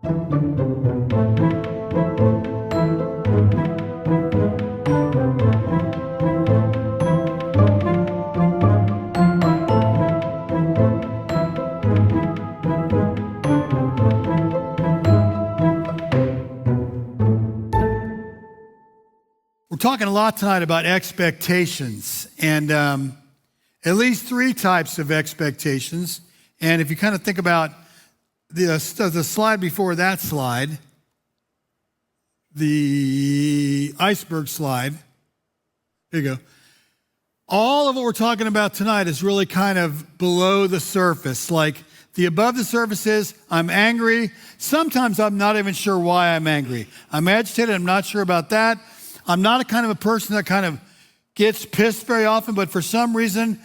We're talking a lot tonight about expectations, and at least three types of expectations. And if you kind of think about the slide before that slide, the iceberg slide, there you go. All of what we're talking about tonight is really kind of below the surface. Like the above the surface is, I'm angry. Sometimes I'm not even sure why I'm angry. I'm agitated, I'm not sure about that. I'm not a kind of a person that kind of gets pissed very often, but for some reason,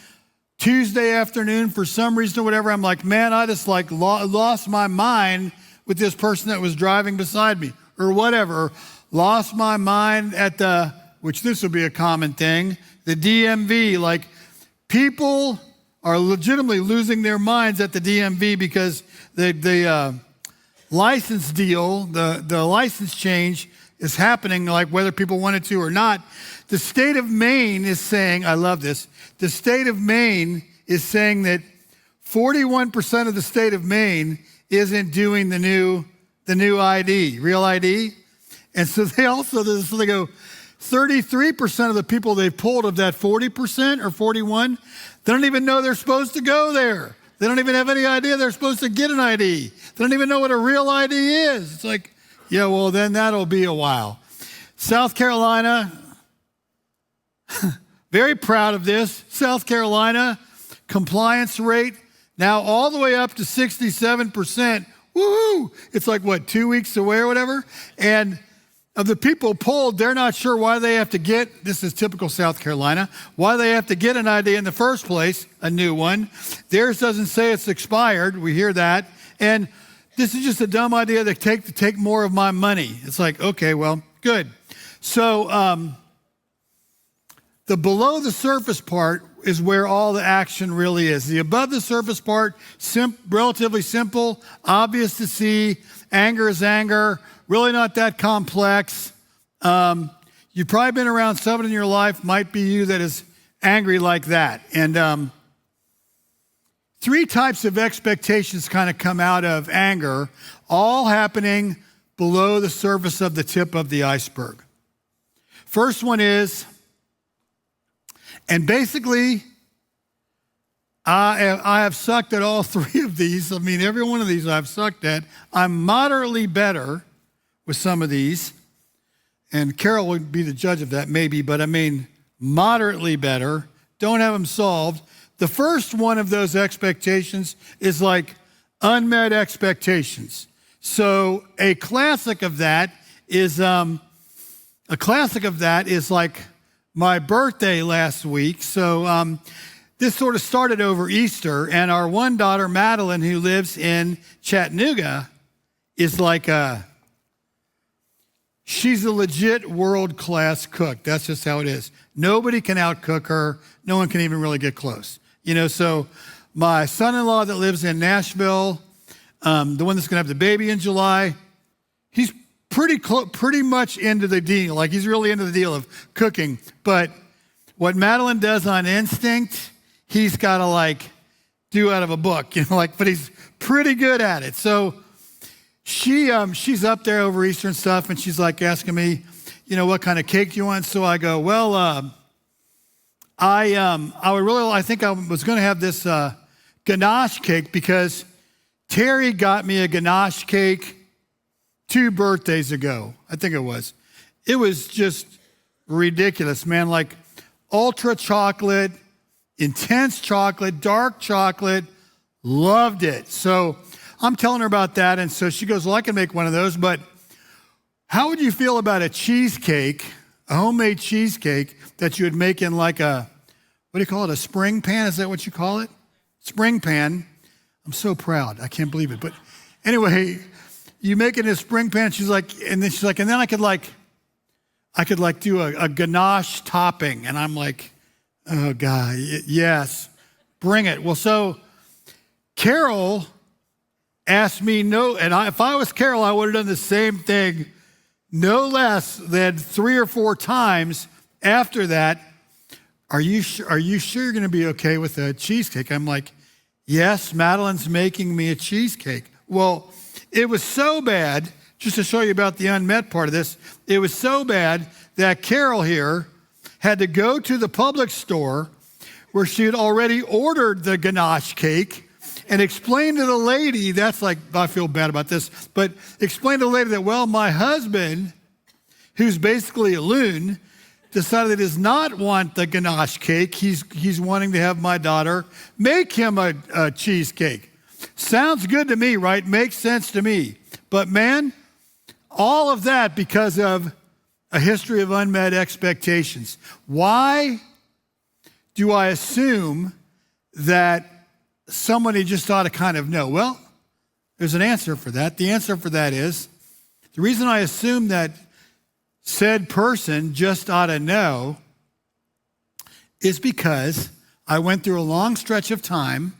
Tuesday afternoon, for some reason or whatever, I'm like, man, I just like lost my mind with this person that was driving beside me or whatever. Or lost my mind at which this would be a common thing, the DMV. Like people are legitimately losing their minds at the DMV because the license deal, the license change is happening, like whether people wanted to or not. The state of Maine is saying, I love this, the state of Maine is saying that 41% of the state of Maine isn't doing the new ID, real ID. And so they go, 33% of the people they've pulled of that 40% or 41, they don't even know they're supposed to go there. They don't even have any idea they're supposed to get an ID. They don't even know what a real ID is. It's like, yeah, well, then that'll be a while. South Carolina, very proud of this. South Carolina, compliance rate now all the way up to 67%. Woohoo! It's like, what, 2 weeks away or whatever? And of the people polled, they're not sure why they have to get, this is typical South Carolina, why they have to get an ID in the first place, a new one. Theirs doesn't say it's expired. We hear that. And this is just a dumb idea to take more of my money. It's like, okay, well, good. So the below the surface part is where all the action really is. The above the surface part, relatively simple, obvious to see. Anger is anger, really not that complex. You've probably been around someone in your life, might be you, that is angry like that. And three types of expectations kind of come out of anger, all happening below the surface of the tip of the iceberg. First one is, and basically, I have sucked at all three of these. I mean, every one of these I've sucked at. I'm moderately better with some of these, and Carol would be the judge of that maybe, but I mean, moderately better. Don't have them solved. The first one of those expectations is like unmet expectations. So a classic of that is like my birthday last week. So this sort of started over Easter, and our one daughter, Madeline, who lives in Chattanooga, is like she's a legit world-class cook. That's just how it is. Nobody can outcook her. No one can even really get close. You know, so my son-in-law that lives in Nashville, the one that's going to have the baby in July, he's pretty much into the deal. Like, he's really into the deal of cooking. But what Madeline does on instinct, he's got to like do out of a book, you know, like, but he's pretty good at it. So she's up there over Easter and stuff, and she's like asking me, you know, what kind of cake you want? So I go, well, I think I was going to have this ganache cake because Terry got me a ganache cake 2 birthdays ago. I think it was. It was just ridiculous, man. Like ultra chocolate, intense chocolate, dark chocolate. Loved it. So I'm telling her about that, and so she goes, well, I can make one of those, but how would you feel about a cheesecake, a homemade cheesecake that you would make in like a, what do you call it, a spring pan? Is that what you call it? Spring pan. I'm so proud. I can't believe it. But anyway, you make it in a spring pan. She's like, and then I could do a ganache topping. And I'm like, oh God, yes, bring it. Well, so Carol asked me if I was Carol, I would have done the same thing no less than 3 or 4 times after that. Are you sure you're going to be okay with a cheesecake? I'm like, yes, Madeline's making me a cheesecake. Well, it was so bad, just to show you about the unmet part of this, it was so bad that Carol here had to go to the public store where she had already ordered the ganache cake and explain to the lady, I feel bad about this, but explain to the lady that, well, my husband, who's basically a loon, decided that he does not want the ganache cake. He's wanting to have my daughter make him a cheesecake. Sounds good to me, right? Makes sense to me. But man, all of that because of a history of unmet expectations. Why do I assume that somebody just ought to kind of know? Well, there's an answer for that. The answer for that is, the reason I assume that said person just ought to know is because I went through a long stretch of time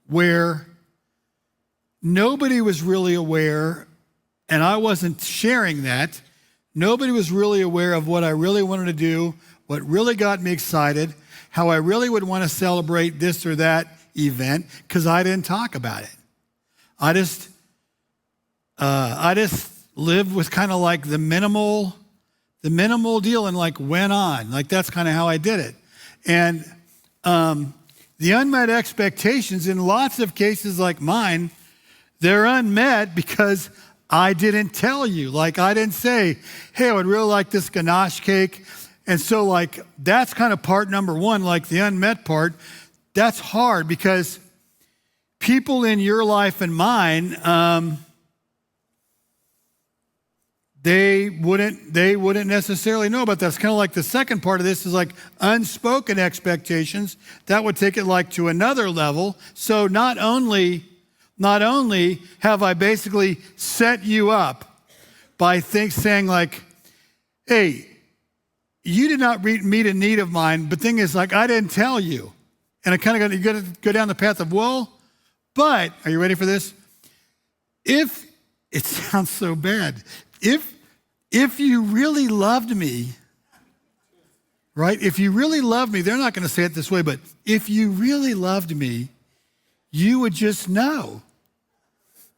where nobody was really aware, and I wasn't sharing that. Nobody was really aware of what I really wanted to do, what really got me excited, how I really would want to celebrate this or that event, because I didn't talk about it. I just lived with kind of like the minimal deal and like went on. Like that's kind of how I did it. And the unmet expectations in lots of cases like mine, they're unmet because I didn't tell you. Like I didn't say, hey, I would really like this ganache cake. And so like that's kind of part number one, like the unmet part. That's hard because people in your life and mine, they wouldn't necessarily know about that. It's kind of like the second part of this is like unspoken expectations. That would take it like to another level. So not only have I basically set you up by saying like, hey, you did not meet a need of mine, but thing is like, I didn't tell you. And I kind of got to go down the path of, well, but, are you ready for this? If, it sounds so bad, if you really loved me, right? If you really loved me, they're not going to say it this way, but if you really loved me, you would just know.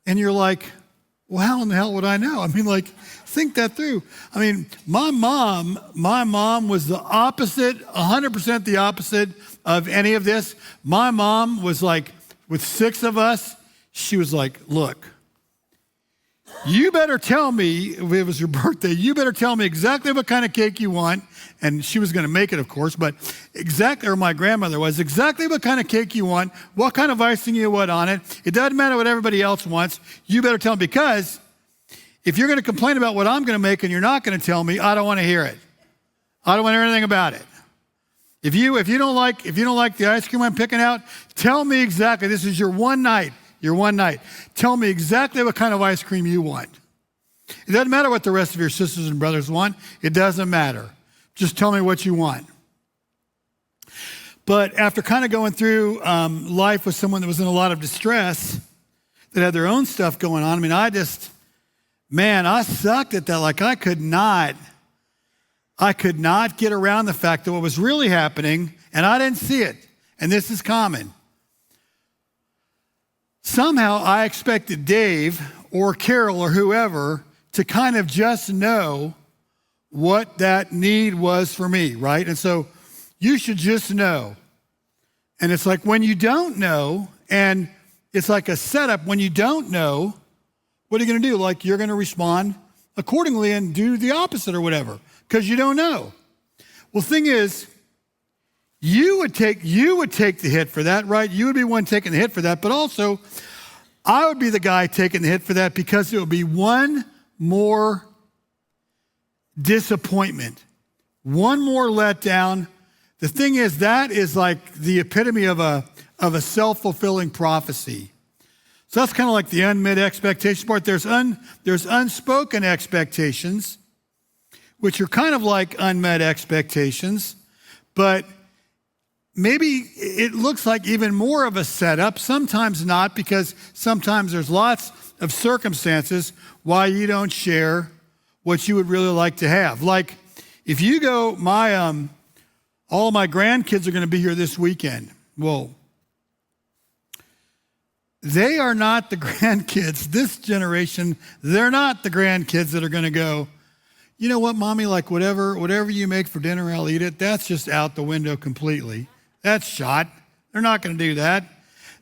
And you're like, well, how in the hell would I know? I mean, like, think that through. I mean, my mom was the opposite, 100% the opposite of any of this. My mom was like, with 6 of us, she was like, look, you better tell me, if it was your birthday, you better tell me exactly what kind of cake you want. And she was going to make it, of course, but or my grandmother was, exactly what kind of cake you want, what kind of icing you want on it. It doesn't matter what everybody else wants. You better tell me, because if you're going to complain about what I'm going to make and you're not going to tell me, I don't want to hear it. I don't want to hear anything about it. If you don't like the ice cream I'm picking out, tell me exactly. This is your one night. Your one night. Tell me exactly what kind of ice cream you want. It doesn't matter what the rest of your sisters and brothers want. It doesn't matter. Just tell me what you want. But after kind of going through life with someone that was in a lot of distress, that had their own stuff going on, I mean, I sucked at that. Like I could not get around the fact that what was really happening, and I didn't see it, and this is common. Somehow I expected Dave or Carol or whoever to kind of just know what that need was for me, right? And so you should just know. And it's like when you don't know, and it's like a setup, when you don't know, what are you going to do? Like you're going to respond accordingly and do the opposite or whatever, because you don't know. Well, thing is, you would take the hit for that, right? You would be one taking the hit for that, but also I would be the guy taking the hit for that because it would be one more disappointment, one more letdown. The thing is, that is like the epitome of a self-fulfilling prophecy. So that's kind of like the unmet expectation part. There's unspoken expectations, which are kind of like unmet expectations, but maybe it looks like even more of a setup, sometimes not, because sometimes there's lots of circumstances why you don't share what you would really like to have. Like if you go, all my grandkids are going to be here this weekend. Well, they are not the grandkids. This generation, they're not the grandkids that are going to go, you know what, Mommy, like whatever you make for dinner, I'll eat it. That's just out the window completely. That's shot. They're not going to do that.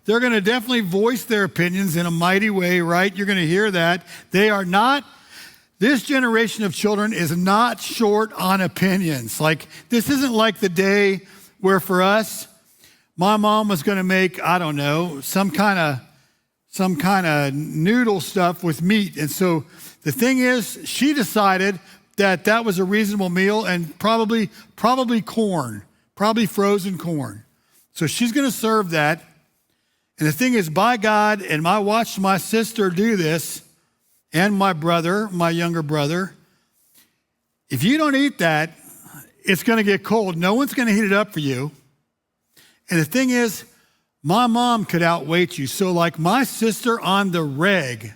They're going to definitely voice their opinions in a mighty way, right? You're going to hear that. They are not, this generation of children is not short on opinions. Like, this isn't like the day where for us, my mom was going to make, I don't know, some kind of noodle stuff with meat. And so the thing is, she decided that was a reasonable meal, and probably corn, probably frozen corn. So she's going to serve that. And the thing is, by God, and I watched my sister do this, and my brother, my younger brother, if you don't eat that, it's going to get cold. No one's going to heat it up for you. And the thing is, my mom could outweight you. So like my sister on the reg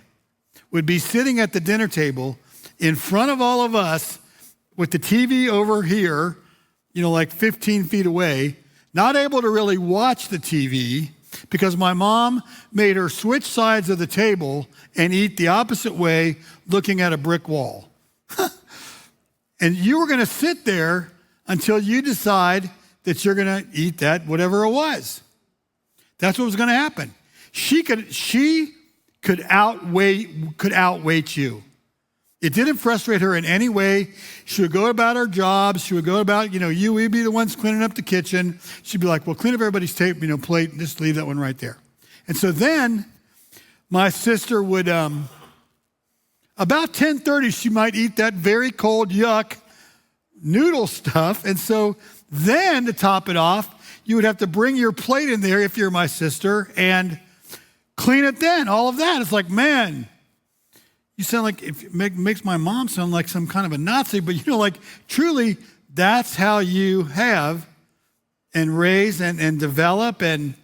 would be sitting at the dinner table in front of all of us with the TV over here, like 15 feet away, not able to really watch the TV because my mom made her switch sides of the table and eat the opposite way, looking at a brick wall. And you were going to sit there until you decide that you're going to eat that, whatever it was. That's what was going to happen. She could outweight you. It didn't frustrate her in any way. She would go about her jobs. She would go about, we'd be the ones cleaning up the kitchen. She'd be like, well, clean up everybody's plate and just leave that one right there. And so then my sister would, about 10:30, she might eat that very cold, yuck noodle stuff. And so then to top it off, you would have to bring your plate in there if you're my sister and clean it then. All of that. It's like, man, you sound like, it makes my mom sound like some kind of a Nazi, but truly, that's how you have and raise and develop. And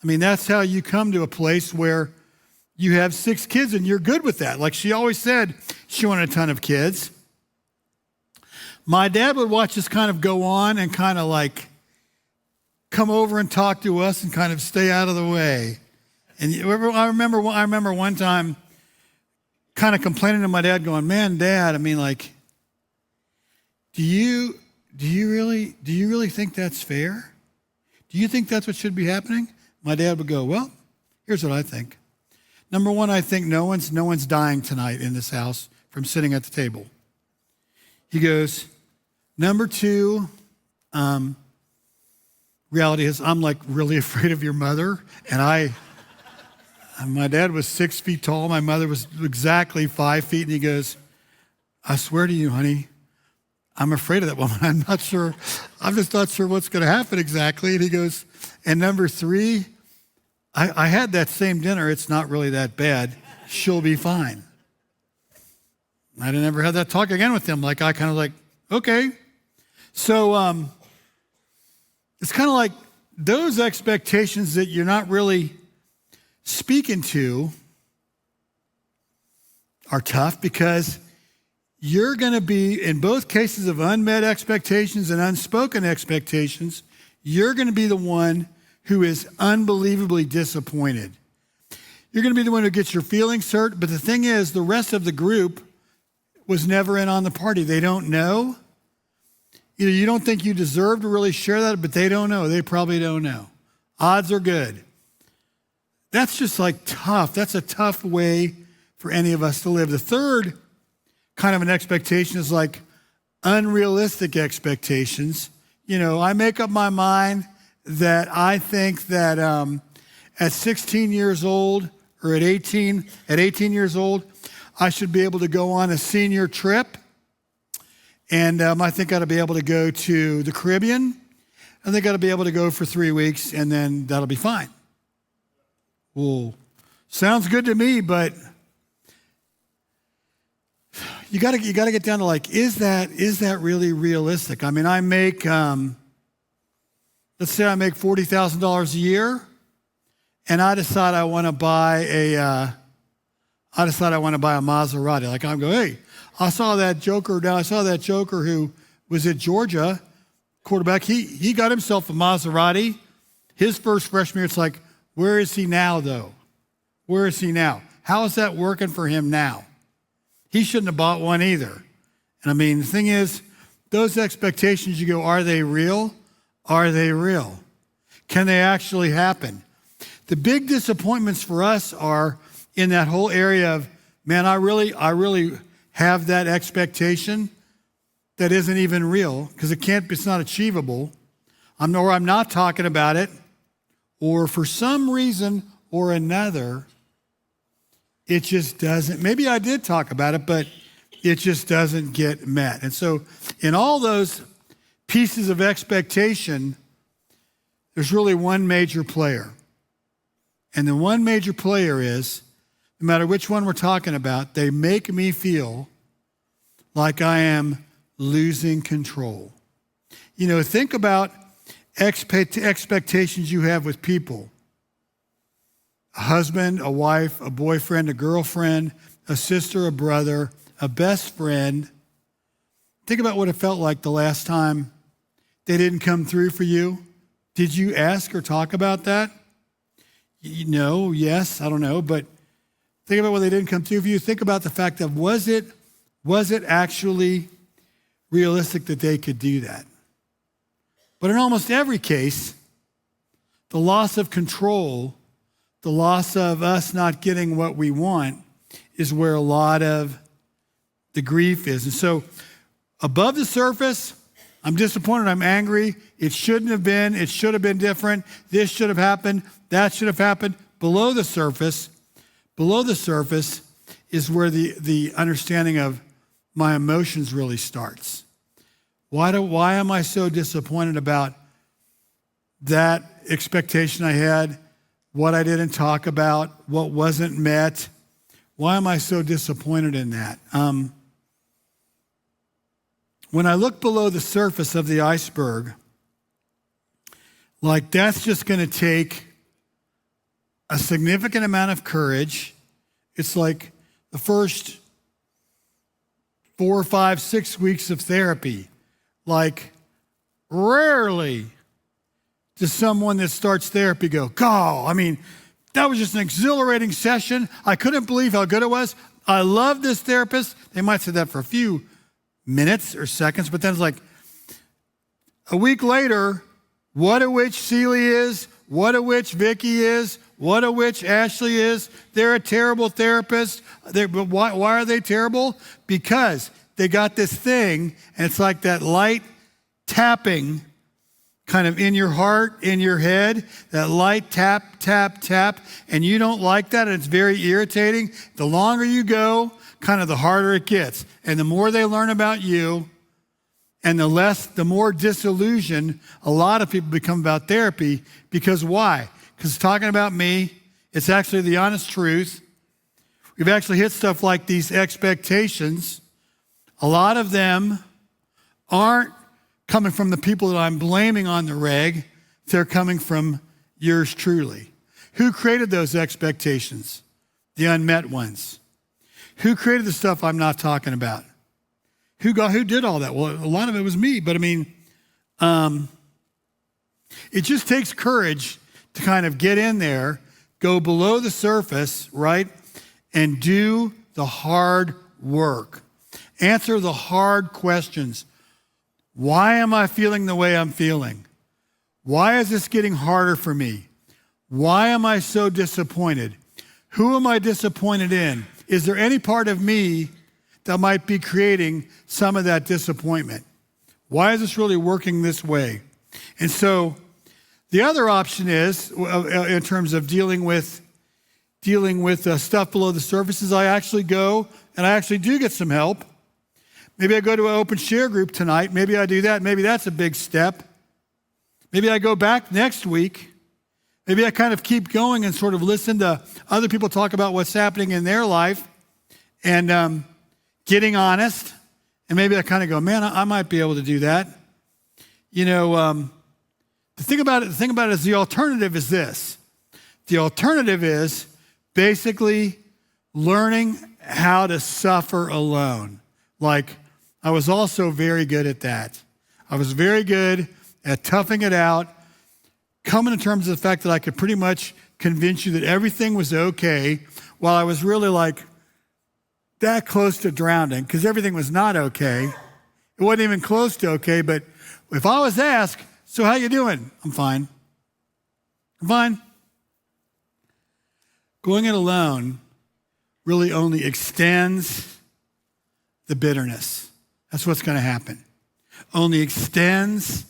that's how you come to a place where you have 6 kids and you're good with that. Like she always said, she wanted a ton of kids. My dad would watch us kind of go on and kind of like come over and talk to us and kind of stay out of the way. And I remember one time kind of complaining to my dad, going, "Man, Dad, do you really think that's fair? Do you think that's what should be happening?" My dad would go, "Well, here's what I think. Number one, I think no one's dying tonight in this house from sitting at the table." He goes, "Number two, reality is I'm like really afraid of your mother, and my dad was 6 feet tall. My mother was exactly 5 feet." And he goes, "I swear to you, honey, I'm afraid of that woman. I'm not sure. I'm just not sure what's going to happen exactly." And he goes, "And number three, I had that same dinner. It's not really that bad. She'll be fine." I didn't ever have that talk again with him. Like I kind of like, okay. So it's kind of like those expectations that you're not really speaking to are tough, because you're going to be, in both cases of unmet expectations and unspoken expectations, you're going to be the one who is unbelievably disappointed. You're going to be the one who gets your feelings hurt, but the thing is, the rest of the group was never in on the party. They don't know. You don't think you deserve to really share that, but they don't know. They probably don't know. Odds are good. That's just like tough. That's a tough way for any of us to live. The third kind of an expectation is like unrealistic expectations. I make up my mind that I think that at 16 years old or at 18 years old, I should be able to go on a senior trip. And I think I ought to be able to go to the Caribbean. I think I ought to be able to go for 3 weeks, and then that'll be fine. Well, sounds good to me, but you got to get down to like, is that really realistic? I make Let's say I make $40,000 a year, and I decide I want to buy a Maserati. Like I'm going, hey, I saw that joker who was at Georgia, quarterback. He got himself a Maserati. His first freshman year, it's like, where is he now, though? Where is he now? How is that working for him now? He shouldn't have bought one either. And I mean, the thing is, those expectations, you go, are they real? Are they real? Can they actually happen? The big disappointments for us are in that whole area of, man, I really have that expectation that isn't even real because it's not achievable. I'm not talking about it, or for some reason or another, it just doesn't. Maybe I did talk about it, but it just doesn't get met. And so in all those pieces of expectation, there's really one major player. And the one major player is, no matter which one we're talking about, they make me feel like I am losing control. You know, think about expectations you have with people. A husband, a wife, a boyfriend, a girlfriend, a sister, a brother, a best friend. Think about what it felt like the last time they didn't come through for you. Did you ask or talk about that? No, yes, I don't know, but think about when they didn't come through for you. Think about the fact that was it actually realistic that they could do that? But in almost every case, the loss of control, the loss of us not getting what we want is where a lot of the grief is. And so above the surface, I'm disappointed, I'm angry. It shouldn't have been, it should have been different. This should have happened, that should have happened. Below the surface is where the understanding of my emotions really starts. Why am I so disappointed about that expectation I had, what I didn't talk about, what wasn't met? Why am I so disappointed in that? When I look below the surface of the iceberg, like that's just going to take a significant amount of courage. It's like the first 4, 5, 6 weeks of therapy. Like rarely does someone that starts therapy go, God, I mean, that was just an exhilarating session. I couldn't believe how good it was. I love this therapist. They might say that for a few minutes or seconds, but then it's like a week later, what a witch Celie is, what a witch Vicky is, what a witch Ashley is. They're a terrible therapist. But why are they terrible? Because they got this thing, and it's like that light tapping kind of in your heart, in your head, that light tap, tap, tap, and you don't like that, and it's very irritating. The longer you go, kind of the harder it gets. And the more they learn about you, and the more disillusioned a lot of people become about therapy. Because why? Because it's talking about me. It's actually the honest truth. We've actually hit stuff like these expectations. A lot of them aren't coming from the people that I'm blaming on the reg. They're coming from yours truly. Who created those expectations? The unmet ones. Who created the stuff I'm not talking about? Who did all that? Well, a lot of it was me, but I mean, it just takes courage to kind of get in there, go below the surface, right? And do the hard work. Answer the hard questions. Why am I feeling the way I'm feeling? Why is this getting harder for me? Why am I so disappointed? Who am I disappointed in? Is there any part of me that might be creating some of that disappointment? Why is this really working this way? And so the other option is, in terms of dealing with stuff below the surface, is I actually go and I actually do get some help. Maybe I go to an open share group tonight. Maybe I do that. Maybe that's a big step. Maybe I go back next week. Maybe I kind of keep going and sort of listen to other people talk about what's happening in their life and getting honest. And maybe I kind of go, man, I might be able to do that. You know, The thing about it is the alternative is this. The alternative is basically learning how to suffer alone. Like, I was also very good at that. I was very good at toughing it out, coming to terms with the fact that I could pretty much convince you that everything was okay while I was really like that close to drowning because everything was not okay. It wasn't even close to okay, but if I was asked, so how you doing? I'm fine. I'm fine. Going it alone really only extends the bitterness. That's what's going to happen. Only extends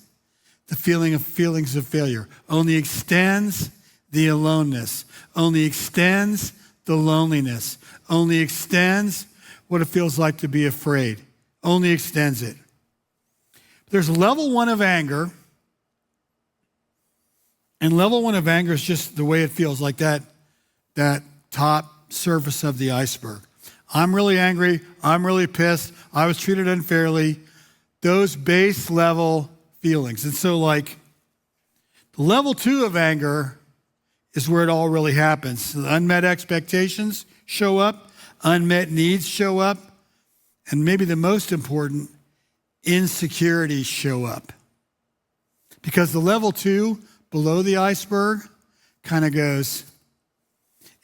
the feelings of failure. Only extends the aloneness. Only extends the loneliness. Only extends what it feels like to be afraid. Only extends it. There's level 1 of anger. And level 1 of anger is just the way it feels, like that top surface of the iceberg. I'm really angry. I'm really pissed. I was treated unfairly. Those base level feelings. And so like the level 2 of anger is where it all really happens. So the unmet expectations show up. Unmet needs show up. And maybe the most important, insecurities show up. Because the level 2 below the iceberg kind of goes,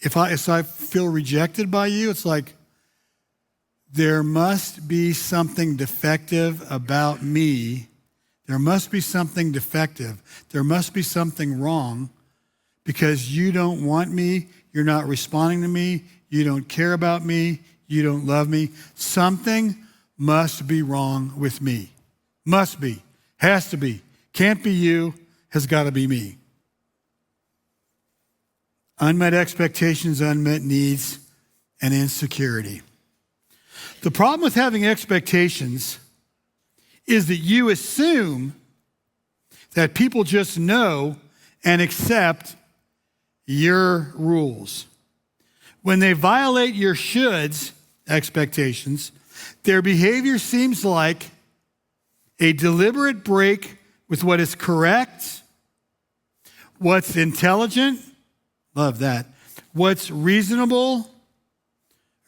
if I feel rejected by you, it's like, there must be something defective about me. There must be something defective. There must be something wrong because you don't want me. You're not responding to me. You don't care about me. You don't love me. Something must be wrong with me. Must be. Has to be. Can't be you. Has got to be me. Unmet expectations, unmet needs, and insecurity. The problem with having expectations is that you assume that people just know and accept your rules. When they violate your shoulds, expectations, their behavior seems like a deliberate break with what is correct, what's intelligent, love that, what's reasonable,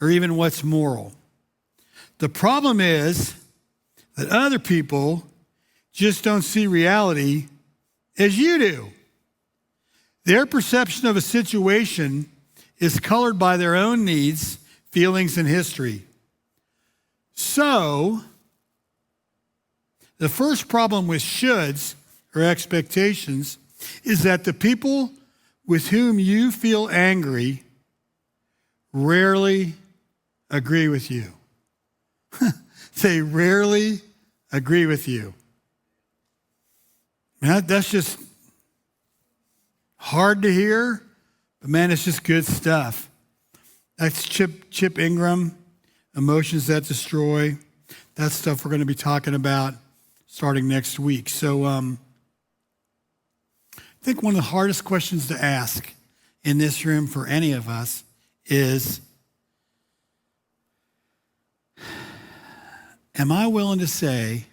or even what's moral. The problem is that other people just don't see reality as you do. Their perception of a situation is colored by their own needs, feelings, and history. So, the first problem with shoulds or expectations is that the people with whom you feel angry rarely agree with you. They rarely agree with you. Man, that's just hard to hear, but man, it's just good stuff. That's Chip Ingram, Emotions That Destroy. That's stuff we're going to be talking about starting next week. So I think one of the hardest questions to ask in this room for any of us is, am I willing to say,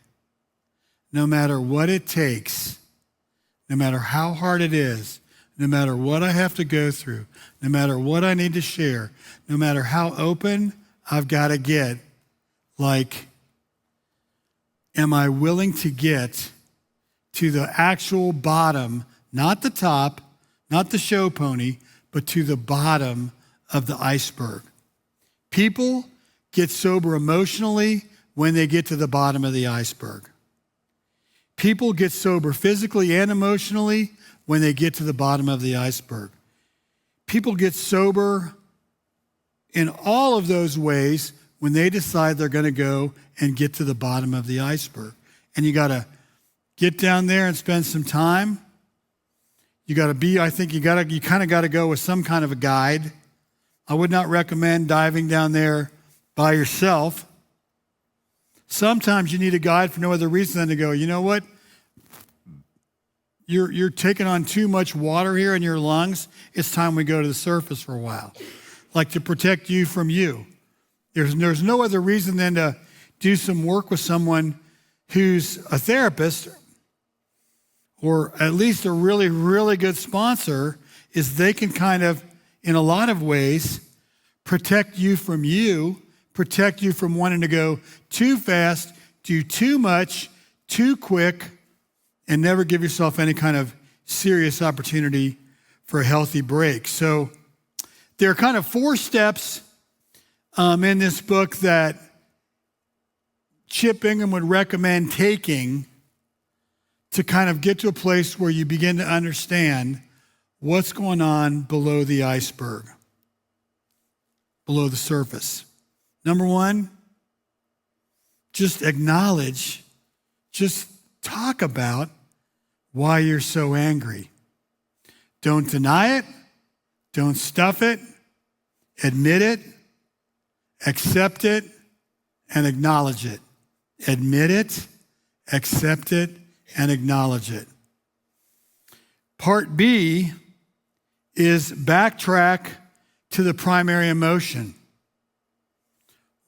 no matter what it takes, no matter how hard it is, no matter what I have to go through, no matter what I need to share, no matter how open I've got to get, like, am I willing to get to the actual bottom, not the top, not the show pony, but to the bottom of the iceberg? People get sober emotionally when they get to the bottom of the iceberg. People get sober physically and emotionally when they get to the bottom of the iceberg. People get sober in all of those ways when they decide they're going to go and get to the bottom of the iceberg. And you got to get down there and spend some time. You got to be, I think you kind of got to go with some kind of a guide. I would not recommend diving down there by yourself. Sometimes you need a guide for no other reason than to go, you know what? You're taking on too much water here in your lungs. It's time we go to the surface for a while. Like to protect you from you. There's no other reason than to do some work with someone who's a therapist or at least a really, really good sponsor, is they can kind of, in a lot of ways, protect you, protect you from wanting to go too fast, do too much, too quick, and never give yourself any kind of serious opportunity for a healthy break. So there are kind of 4 steps in this book that Chip Ingham would recommend taking to kind of get to a place where you begin to understand what's going on below the iceberg, below the surface. Number 1, just acknowledge, just talk about why you're so angry. Don't deny it. Don't stuff it. Admit it. Accept it. And acknowledge it. Admit it. Accept it. And acknowledge it. Part B is backtrack to the primary emotion.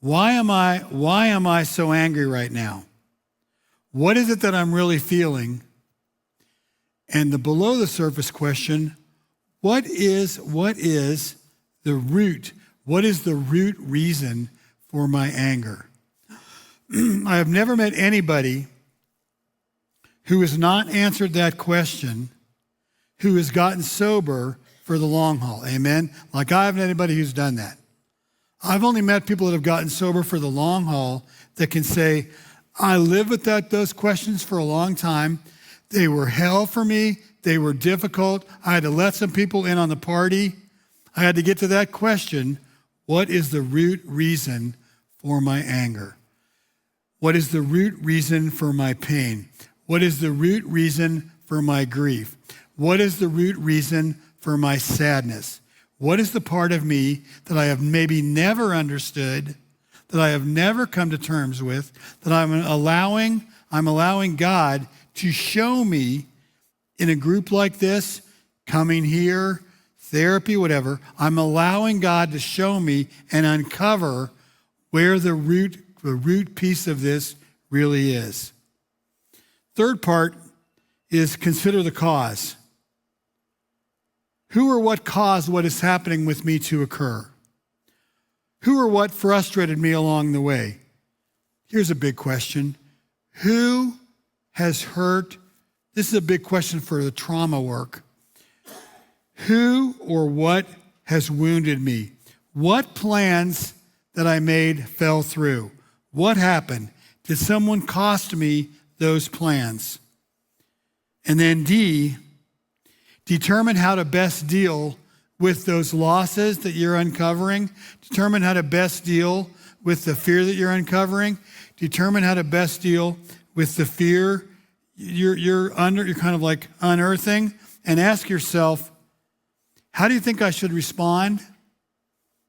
Why am I so angry right now? What is it that I'm really feeling? And the below the surface question, what is the root? What is the root reason for my anger? I have never met anybody who has not answered that question who has gotten sober for the long haul. Amen? Like I haven't met anybody who's done that. I've only met people that have gotten sober for the long haul that can say, I lived with those questions for a long time. They were hell for me. They were difficult. I had to let some people in on the party. I had to get to that question, what is the root reason for my anger? What is the root reason for my pain? What is the root reason for my grief? What is the root reason for my sadness? What is the part of me that I have maybe never understood, that I have never come to terms with, that I'm allowing God to show me in a group like this, coming here, therapy, whatever. I'm allowing God to show me and uncover where the root piece of this really is. Third part is consider the cause. Who or what caused what is happening with me to occur? Who or what frustrated me along the way? Here's a big question. Who has hurt? This is a big question for the trauma work. Who or what has wounded me? What plans that I made fell through? What happened? Did someone cost me those plans? And then D, determine how to best deal with those losses that you're uncovering. Determine how to best deal with the fear that you're uncovering. Determine how to best deal with the fear you're kind of like unearthing. And ask yourself, how do you think I should respond?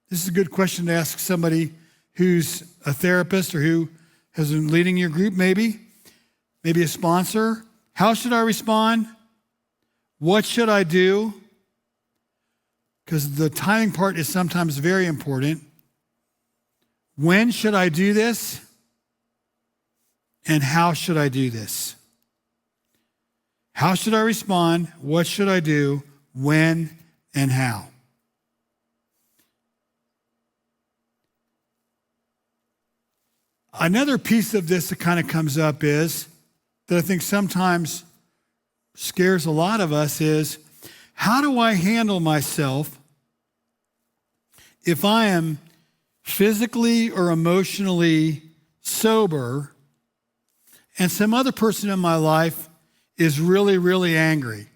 This is a good question to ask somebody who's a therapist or who has been leading your group, maybe a sponsor. How should I respond? What should I do? Because the timing part is sometimes very important. When should I do this? And how should I do this? How should I respond? What should I do? When and how? Another piece of this that kind of comes up is, that I think sometimes scares a lot of us is, how do I handle myself if I am physically or emotionally sober and some other person in my life is really, really angry?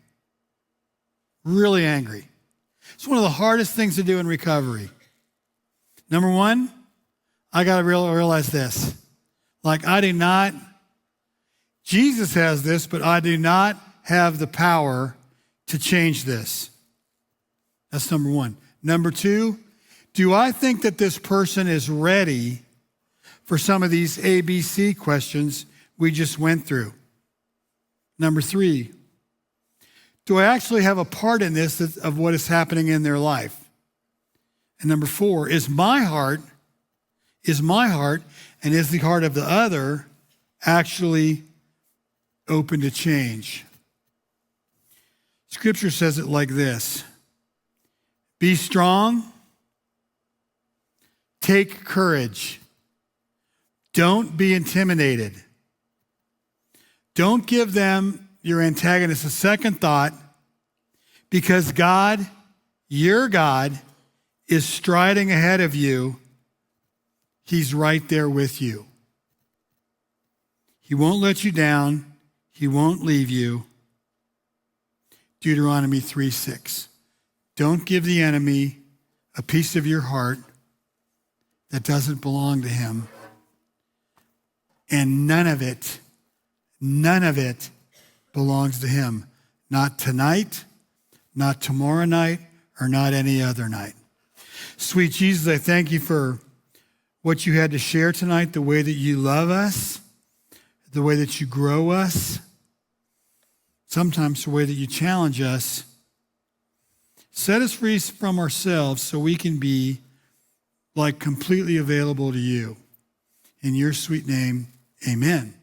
Really angry. It's one of the hardest things to do in recovery. Number one, I got to realize this. Like, Jesus has this, but I do not have the power to change this. That's number one. Number two, do I think that this person is ready for some of these ABC questions we just went through? Number three, do I actually have a part in this of what is happening in their life? And number four, is my heart and is the heart of the other actually open to change? Scripture says it like this: be strong, take courage, don't be intimidated. Don't give them, your antagonist, a second thought, because God, your God, is striding ahead of you. He's right there with you. He won't let you down. He won't leave you. Deuteronomy 3:6. Don't give the enemy a piece of your heart that doesn't belong to him. And none of it belongs to him. Not tonight, not tomorrow night, or not any other night. Sweet Jesus, I thank you for what you had to share tonight, the way that you love us, the way that you grow us, sometimes the way that you challenge us. Set us free from ourselves so we can be like completely available to you. In your sweet name, amen.